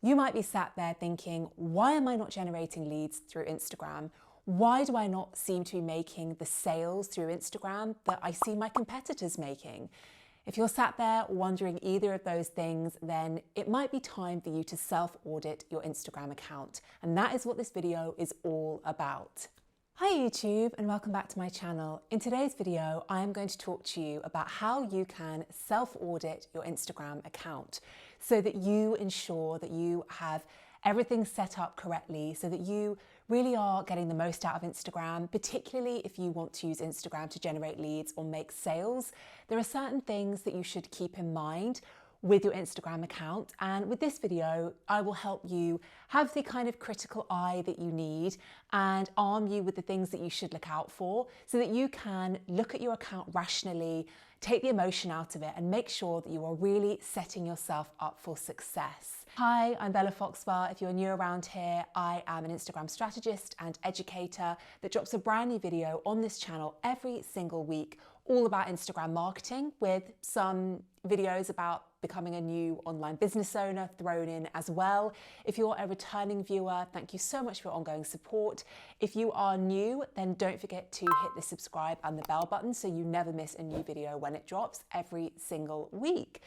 You might be sat there thinking, why am I not generating leads through Instagram? Why do I not seem to be making the sales through Instagram that I see my competitors making? If you're sat there wondering either of those things, then it might be time for you to self-audit your Instagram account. And that is what this video is all about. Hi YouTube, and welcome back to my channel. In today's video, I am going to talk to you about how you can self-audit your Instagram account so that you ensure that you have everything set up correctly, so that you really are getting the most out of Instagram, particularly if you want to use Instagram to generate leads or make sales. There are certain things that you should keep in mind with your Instagram account, and with this video I will help you have the kind of critical eye that you need and arm you with the things that you should look out for so that you can look at your account rationally, take the emotion out of it, and make sure that you are really setting yourself up for success. Hi, I'm Bella Foxwell. If you're new around here, I am an Instagram strategist and educator that drops a brand new video on this channel every single week, all about Instagram marketing, with some videos about becoming a new online business owner thrown in as well. If you're a returning viewer, thank you so much for your ongoing support. If you are new, then don't forget to hit the subscribe and the bell button so you never miss a new video when it drops every single week.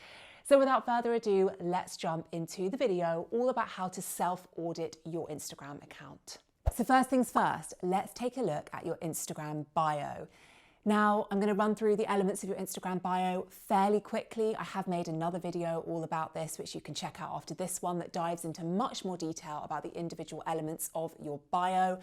So without further ado, let's jump into the video all about how to self-audit your Instagram account. So first things first, let's take a look at your Instagram bio. Now, I'm going to run through the elements of your Instagram bio fairly quickly. I have made another video all about this, which you can check out after this one, that dives into much more detail about the individual elements of your bio.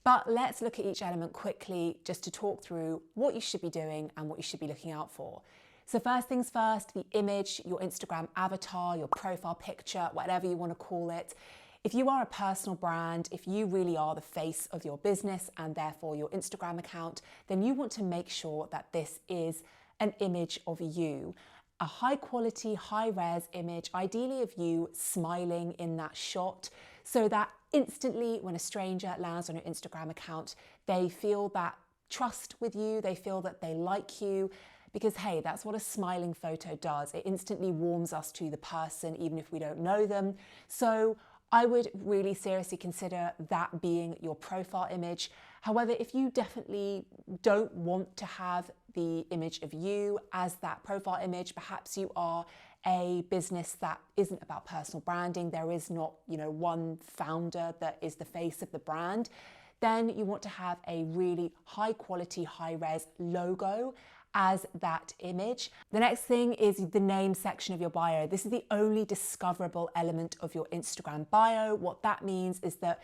But let's look at each element quickly just to talk through what you should be doing and what you should be looking out for. So first things first, the image, your Instagram avatar, your profile picture, whatever you want to call it. If you are a personal brand, if you really are the face of your business and therefore your Instagram account, then you want to make sure that this is an image of you. A high quality, high res image, ideally of you smiling in that shot, so that instantly when a stranger lands on your Instagram account, they feel that trust with you, they feel that they like you, because hey, that's what a smiling photo does. It instantly warms us to the person, even if we don't know them. So I would really seriously consider that being your profile image. However, if you definitely don't want to have the image of you as that profile image, perhaps you are a business that isn't about personal branding, there is not, one founder that is the face of the brand, then you want to have a really high quality, high res logo as that image. The next thing is the name section of your bio. This is the only discoverable element of your Instagram bio. What that means is that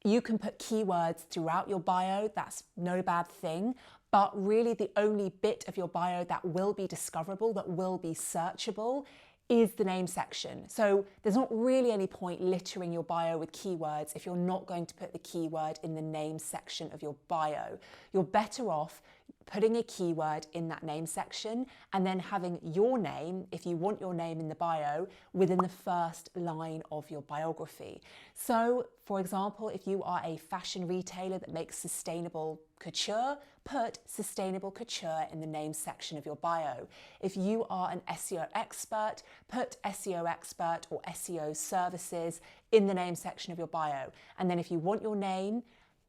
you can put keywords throughout your bio. That's no bad thing. But really the only bit of your bio that will be discoverable, that will be searchable, is the name section. So there's not really any point littering your bio with keywords if you're not going to put the keyword in the name section of your bio. You're better off putting a keyword in that name section and then having your name, if you want your name in the bio, within the first line of your biography. So for example, if you are a fashion retailer that makes sustainable couture, put sustainable couture in the name section of your bio. If you are an SEO expert, put SEO expert or SEO services in the name section of your bio. And then if you want your name,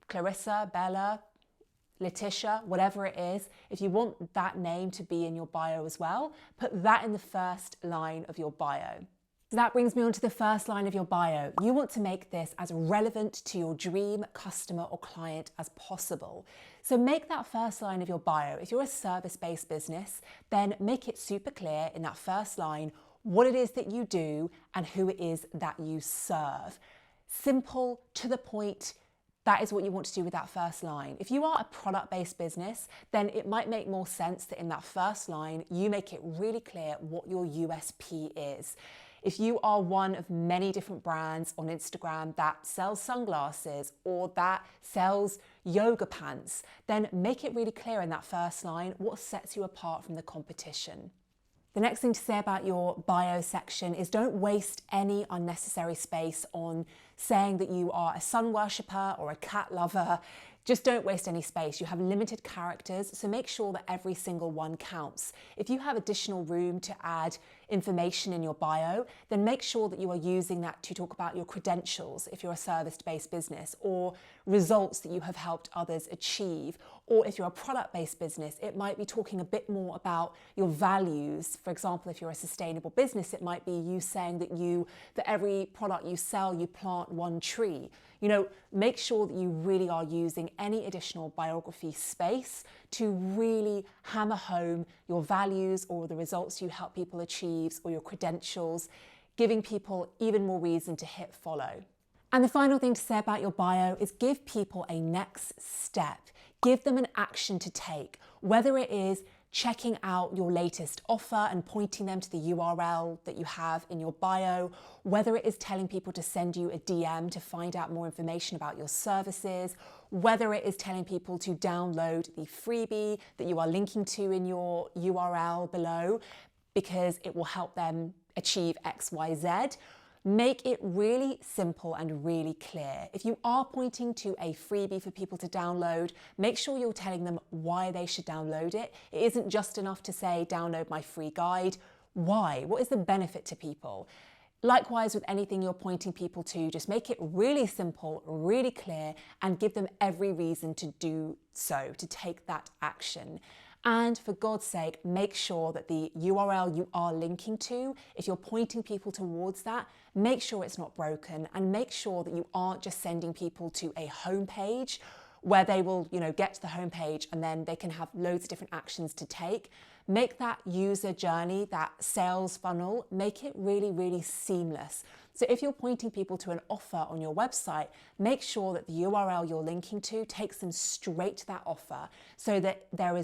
Clarissa, Bella, Letitia, whatever it is, if you want that name to be in your bio as well, put that in the first line of your bio. So that brings me on to the first line of your bio. You want to make this as relevant to your dream customer or client as possible. So make that first line of your bio. If you're a service-based business, then make it super clear in that first line what it is that you do and who it is that you serve. Simple, to the point. That is what you want to do with that first line. If you are a product-based business, then it might make more sense that in that first line, you make it really clear what your USP is. If you are one of many different brands on Instagram that sells sunglasses or that sells yoga pants, then make it really clear in that first line what sets you apart from the competition. The next thing to say about your bio section is don't waste any unnecessary space on saying that you are a sun worshipper or a cat lover. Just don't waste any space. You have limited characters, so make sure that every single one counts. If you have additional room to add information in your bio, then make sure that you are using that to talk about your credentials if you're a service-based business, or results that you have helped others achieve. Or if you're a product-based business, it might be talking a bit more about your values. For example, if you're a sustainable business, it might be you saying that every product you sell, you plant one tree. Make sure that you really are using any additional biography space to really hammer home your values or the results you help people achieve, or your credentials, giving people even more reason to hit follow. And the final thing to say about your bio is give people a next step. Give them an action to take, whether it is checking out your latest offer and pointing them to the URL that you have in your bio, whether it is telling people to send you a DM to find out more information about your services, whether it is telling people to download the freebie that you are linking to in your URL below because it will help them achieve XYZ. Make it really simple and really clear. If you are pointing to a freebie for people to download, make sure you're telling them why they should download it. It isn't just enough to say, download my free guide. Why? What is the benefit to people? Likewise, with anything you're pointing people to, just make it really simple, really clear, and give them every reason to do so, to take that action. And for God's sake, make sure that the URL you are linking to, if you're pointing people towards that, make sure it's not broken, and make sure that you aren't just sending people to a homepage where they will, get to the homepage and then they can have loads of different actions to take. Make that user journey, that sales funnel, make it really, really seamless. So if you're pointing people to an offer on your website, make sure that the URL you're linking to takes them straight to that offer, so that there are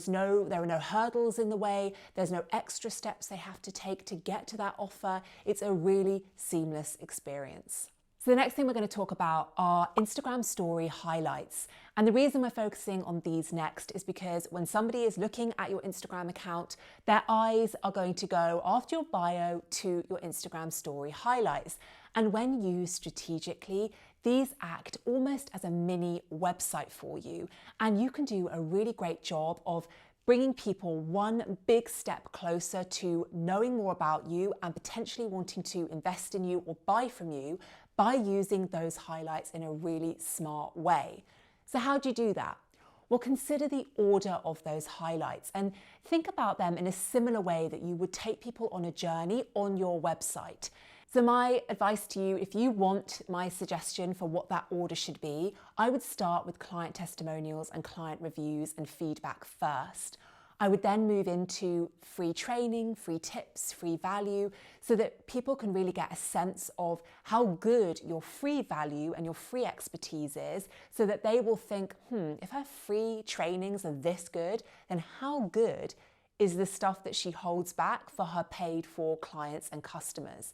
no hurdles in the way, there's no extra steps they have to take to get to that offer. It's a really seamless experience. So the next thing we're going to talk about are Instagram story highlights. And the reason we're focusing on these next is because when somebody is looking at your Instagram account, their eyes are going to go after your bio to your Instagram story highlights. And when used strategically, these act almost as a mini website for you. And you can do a really great job of bringing people one big step closer to knowing more about you and potentially wanting to invest in you or buy from you by using those highlights in a really smart way. So how do you do that? Well, consider the order of those highlights and think about them in a similar way that you would take people on a journey on your website. So my advice to you, if you want my suggestion for what that order should be, I would start with client testimonials and client reviews and feedback first. I would then move into free training, free tips, free value, so that people can really get a sense of how good your free value and your free expertise is, so that they will think, if her free trainings are this good, then how good is the stuff that she holds back for her paid for clients and customers?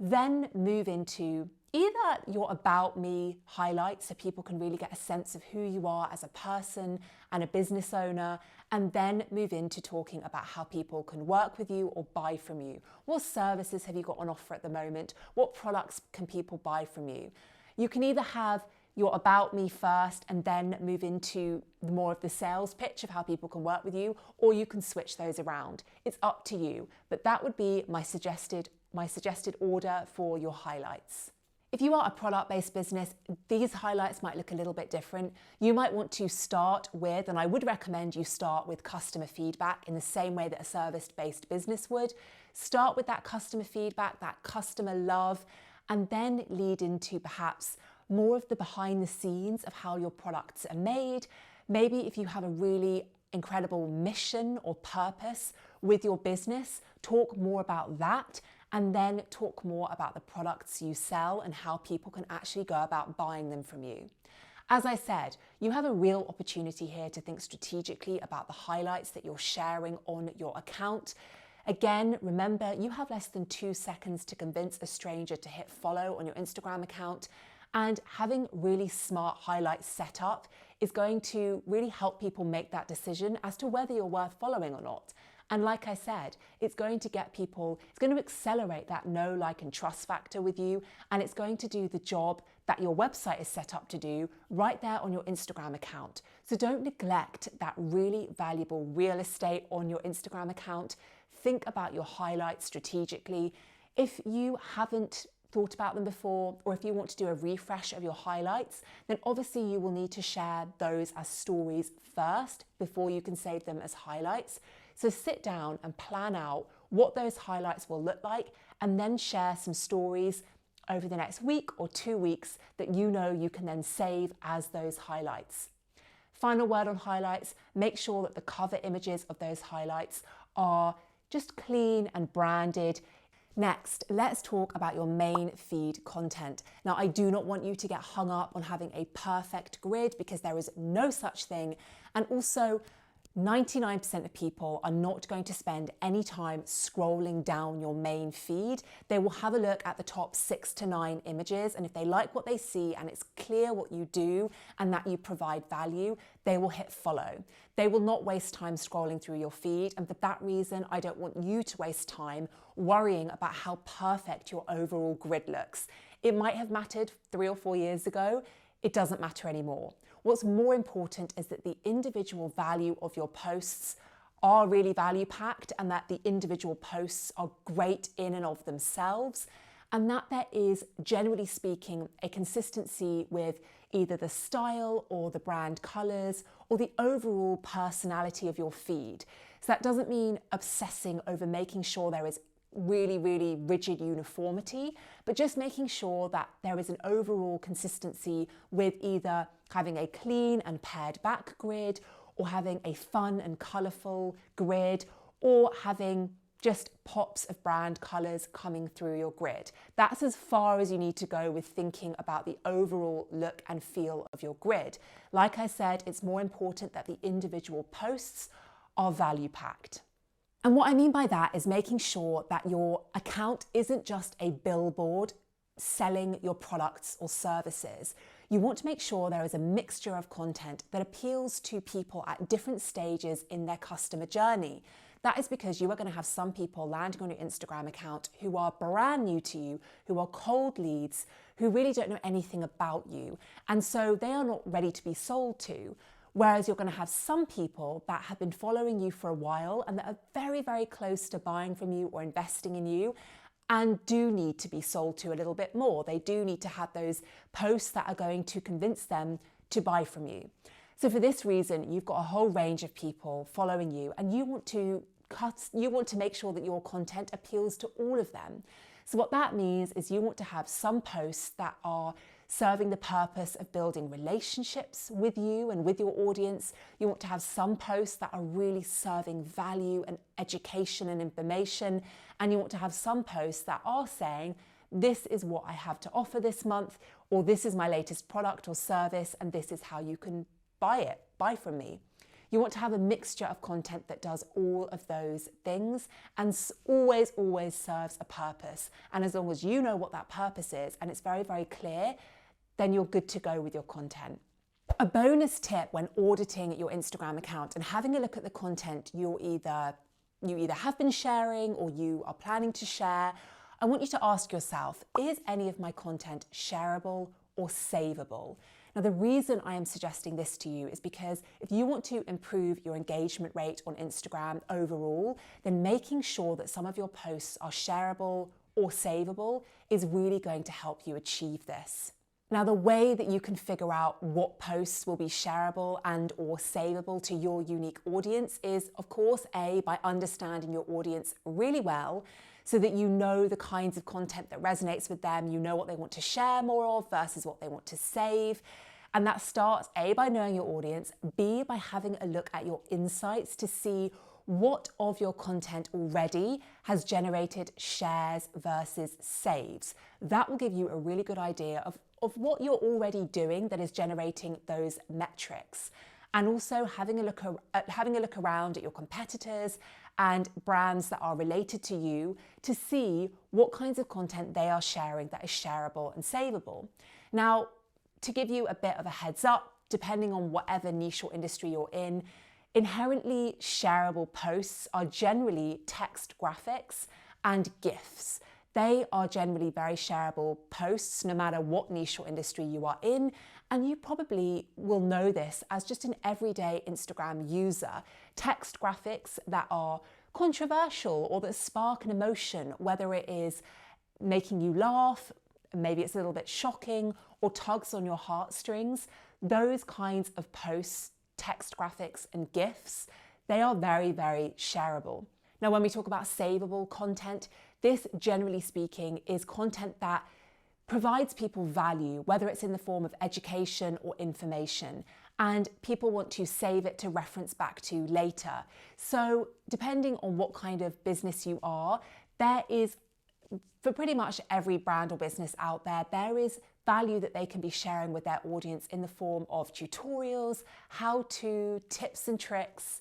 Then move into either your About Me highlights, so people can really get a sense of who you are as a person and a business owner, and then move into talking about how people can work with you or buy from you. What services have you got on offer at the moment? What products can people buy from you? You can either have your About Me first and then move into more of the sales pitch of how people can work with you, or you can switch those around. It's up to you, but that would be my suggested order for your highlights. If you are a product-based business, these highlights might look a little bit different. You might want to start with, and I would recommend you start with, customer feedback in the same way that a service-based business would. Start with that customer feedback, that customer love, and then lead into perhaps more of the behind the scenes of how your products are made. Maybe if you have a really incredible mission or purpose with your business, talk more about that, and then talk more about the products you sell and how people can actually go about buying them from you. As I said, you have a real opportunity here to think strategically about the highlights that you're sharing on your account. Again, remember, you have less than 2 seconds to convince a stranger to hit follow on your Instagram account, and having really smart highlights set up is going to really help people make that decision as to whether you're worth following or not. And like I said, it's going to accelerate that know, like, and trust factor with you, and it's going to do the job that your website is set up to do right there on your Instagram account. So don't neglect that really valuable real estate on your Instagram account. think about your highlights strategically. If you haven't thought about them before, or if you want to do a refresh of your highlights, then obviously you will need to share those as stories first before you can save them as highlights. So sit down and plan out what those highlights will look like, and then share some stories over the next week or 2 weeks that you know you can then save as those highlights. Final word on highlights, make sure that the cover images of those highlights are just clean and branded. Next, let's talk about your main feed content. Now, I do not want you to get hung up on having a perfect grid, because there is no such thing. And also, 99% of people are not going to spend any time scrolling down your main feed. They will have a look at the top 6 to 9 images, and if they like what they see and it's clear what you do and that you provide value, they will hit follow. They will not waste time scrolling through your feed, and for that reason, I don't want you to waste time worrying about how perfect your overall grid looks. It might have mattered 3 or 4 years ago. It doesn't matter anymore. What's more important is that the individual value of your posts are really value packed, and that the individual posts are great in and of themselves, and that there is, generally speaking, a consistency with either the style or the brand colors or the overall personality of your feed. So that doesn't mean obsessing over making sure there is really, really rigid uniformity, but just making sure that there is an overall consistency with either having a clean and pared back grid, or having a fun and colourful grid, or having just pops of brand colours coming through your grid. That's as far as you need to go with thinking about the overall look and feel of your grid. Like I said, it's more important that the individual posts are value packed. And what I mean by that is making sure that your account isn't just a billboard selling your products or services. You want to make sure there is a mixture of content that appeals to people at different stages in their customer journey. That is because you are going to have some people landing on your Instagram account who are brand new to you, who are cold leads, who really don't know anything about you. And so they are not ready to be sold to. Whereas you're going to have some people that have been following you for a while and that are very, very close to buying from you or investing in you, and do need to be sold to a little bit more. They do need to have those posts that are going to convince them to buy from you. So for this reason, you've got a whole range of people following you, and you want to make sure that your content appeals to all of them. So what that means is you want to have some posts that are serving the purpose of building relationships with you and with your audience. You want to have some posts that are really serving value and education and information. And you want to have some posts that are saying, this is what I have to offer this month, or this is my latest product or service, and this is how you can buy from me. You want to have a mixture of content that does all of those things and always, always serves a purpose. And as long as you know what that purpose is and it's very, very clear, then you're good to go with your content. A bonus tip when auditing your Instagram account and having a look at the content you either have been sharing or you are planning to share, I want you to ask yourself, is any of my content shareable or savable? Now, the reason I am suggesting this to you is because if you want to improve your engagement rate on Instagram overall, then making sure that some of your posts are shareable or savable is really going to help you achieve this. Now, the way that you can figure out what posts will be shareable and or savable to your unique audience is, of course, by understanding your audience really well, so that you know the kinds of content that resonates with them, you know what they want to share more of versus what they want to save. And that starts A, by knowing your audience, B, by having a look at your insights to see what of your content already has generated shares versus saves. That will give you a really good idea of what you're already doing that is generating those metrics. And also having a look around at your competitors and brands that are related to you to see what kinds of content they are sharing that is shareable and savable. Now, to give you a bit of a heads up, depending on whatever niche or industry you're in, inherently shareable posts are generally text graphics and GIFs. They are generally very shareable posts, no matter what niche or industry you are in. And you probably will know this as just an everyday Instagram user. Text graphics that are controversial or that spark an emotion, whether it is making you laugh, maybe it's a little bit shocking, or tugs on your heartstrings. Those kinds of posts, text graphics and GIFs, they are very, very shareable. Now, when we talk about savable content, this, generally speaking, is content that provides people value, whether it's in the form of education or information, and people want to save it to reference back to later. So depending on what kind of business you are, there is, for pretty much every brand or business out there, there is value that they can be sharing with their audience in the form of tutorials, how-to, tips and tricks,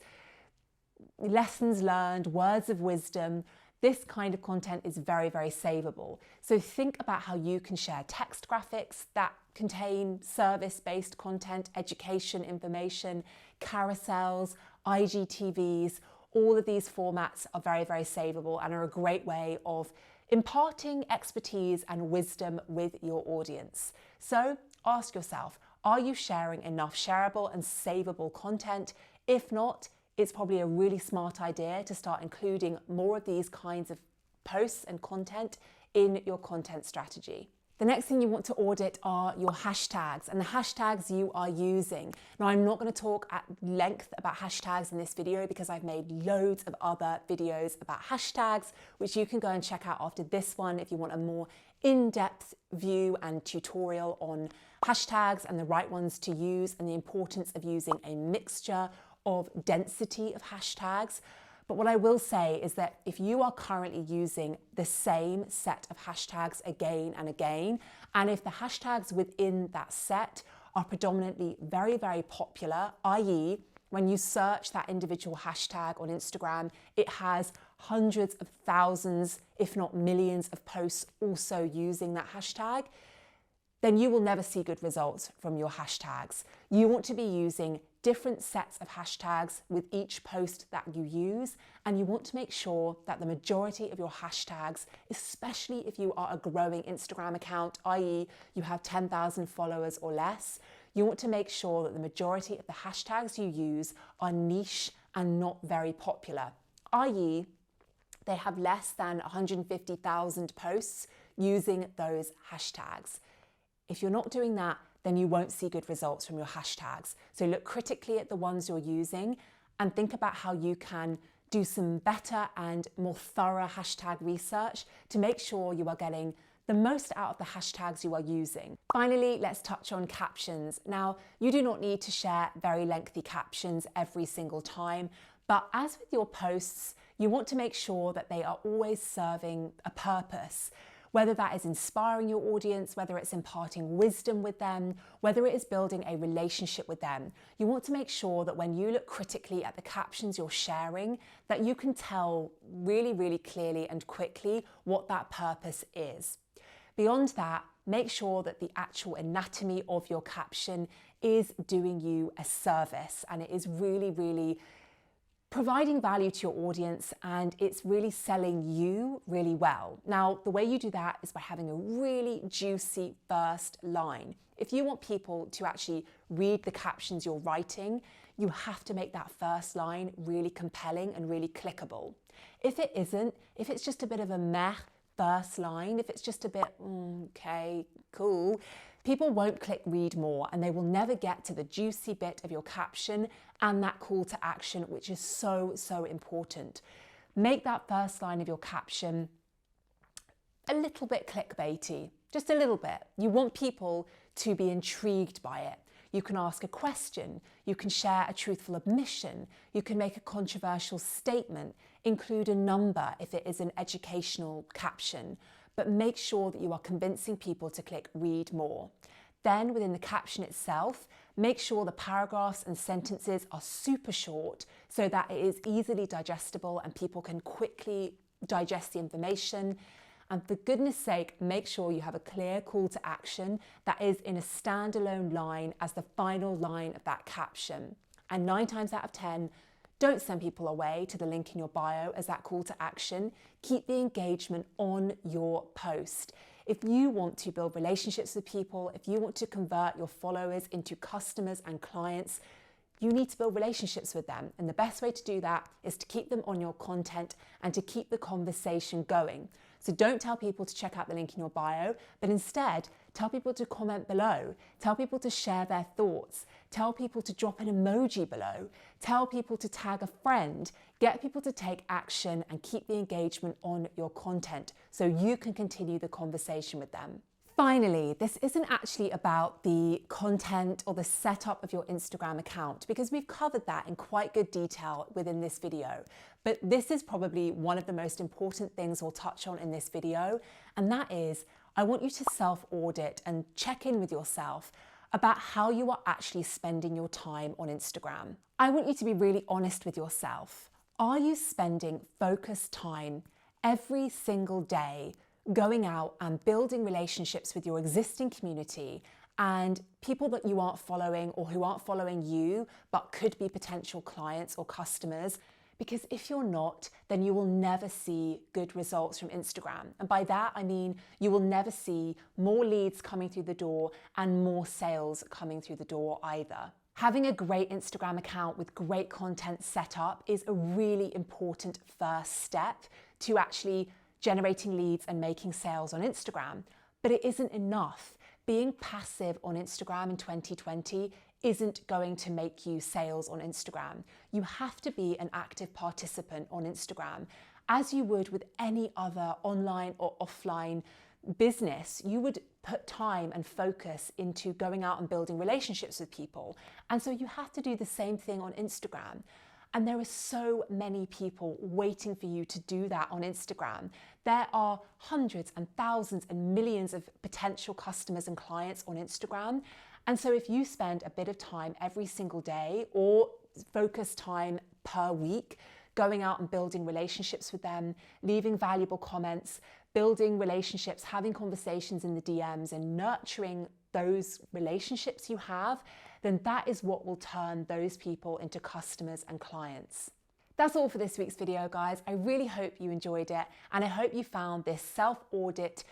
lessons learned, words of wisdom. This kind of content is very, very savable. So think about how you can share text graphics that contain service-based content, education, information, carousels, IGTVs. All of these formats are very, very savable and are a great way of imparting expertise and wisdom with your audience. So ask yourself, are you sharing enough shareable and savable content? If not, it's probably a really smart idea to start including more of these kinds of posts and content in your content strategy. The next thing you want to audit are your hashtags and the hashtags you are using. Now, I'm not going to talk at length about hashtags in this video because I've made loads of other videos about hashtags, which you can go and check out after this one if you want a more in-depth view and tutorial on hashtags and the right ones to use and the importance of using a mixture of density of hashtags. But what I will say is that if you are currently using the same set of hashtags again and again, and if the hashtags within that set are predominantly very, very popular, i.e., when you search that individual hashtag on Instagram, it has hundreds of thousands, if not millions of posts also using that hashtag, then you will never see good results from your hashtags. You want to be using different sets of hashtags with each post that you use, and you want to make sure that the majority of your hashtags, especially if you are a growing Instagram account, i.e. you have 10,000 followers or less, you want to make sure that the majority of the hashtags you use are niche and not very popular, i.e. they have less than 150,000 posts using those hashtags. If you're not doing that, then you won't see good results from your hashtags. So look critically at the ones you're using and think about how you can do some better and more thorough hashtag research to make sure you are getting the most out of the hashtags you are using. Finally, let's touch on captions. Now, you do not need to share very lengthy captions every single time, but as with your posts, you want to make sure that they are always serving a purpose. Whether that is inspiring your audience, whether it's imparting wisdom with them, whether it is building a relationship with them, you want to make sure that when you look critically at the captions you're sharing, that you can tell really, really clearly and quickly what that purpose is. Beyond that, make sure that the actual anatomy of your caption is doing you a service and it is really, really providing value to your audience and it's really selling you really well. Now, the way you do that is by having a really juicy first line. If you want people to actually read the captions you're writing, you have to make that first line really compelling and really clickable. If it isn't, if it's just a bit of a meh first line, if it's just a bit, okay, cool, people won't click read more and they will never get to the juicy bit of your caption and that call to action, which is so, so important. Make that first line of your caption a little bit clickbaity, just a little bit. You want people to be intrigued by it. You can ask a question, you can share a truthful admission, you can make a controversial statement, include a number if it is an educational caption, but make sure that you are convincing people to click read more. Then within the caption itself, make sure the paragraphs and sentences are super short so that it is easily digestible and people can quickly digest the information. And for goodness sake, make sure you have a clear call to action that is in a standalone line as the final line of that caption. And 9 times out of 10, don't send people away to the link in your bio as that call to action. Keep the engagement on your post. If you want to build relationships with people, if you want to convert your followers into customers and clients, you need to build relationships with them. And the best way to do that is to keep them on your content and to keep the conversation going. So don't tell people to check out the link in your bio, but instead tell people to comment below, tell people to share their thoughts, tell people to drop an emoji below, tell people to tag a friend, get people to take action and keep the engagement on your content so you can continue the conversation with them. Finally, this isn't actually about the content or the setup of your Instagram account, because we've covered that in quite good detail within this video. But this is probably one of the most important things we'll touch on in this video, and that is I want you to self-audit and check in with yourself about how you are actually spending your time on Instagram. I want you to be really honest with yourself. Are you spending focused time every single day going out and building relationships with your existing community and people that you aren't following or who aren't following you but could be potential clients or customers? Because if you're not, then you will never see good results from Instagram. And by that, I mean you will never see more leads coming through the door and more sales coming through the door either. Having a great Instagram account with great content set up is a really important first step to actually generating leads and making sales on Instagram. But it isn't enough. Being passive on Instagram in 2020 isn't going to make you sales on Instagram. You have to be an active participant on Instagram. As you would with any other online or offline business, you would put time and focus into going out and building relationships with people. And so you have to do the same thing on Instagram. And there are so many people waiting for you to do that on Instagram. There are hundreds and thousands and millions of potential customers and clients on Instagram. And so if you spend a bit of time every single day or focus time per week, going out and building relationships with them, leaving valuable comments, building relationships, having conversations in the DMs and nurturing those relationships you have, then that is what will turn those people into customers and clients. That's all for this week's video, guys. I really hope you enjoyed it, and I hope you found this self-audit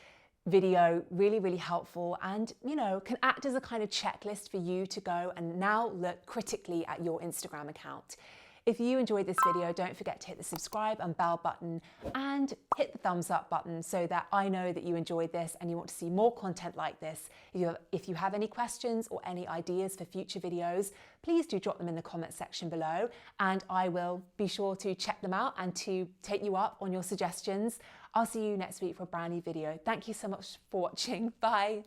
video really, really helpful and, can act as a kind of checklist for you to go and now look critically at your Instagram account. If you enjoyed this video, don't forget to hit the subscribe and bell button and hit the thumbs up button so that I know that you enjoyed this and you want to see more content like this. If you have any questions or any ideas for future videos, please do drop them in the comment section below and I will be sure to check them out and to take you up on your suggestions. I'll see you next week for a brand new video. Thank you so much for watching. Bye.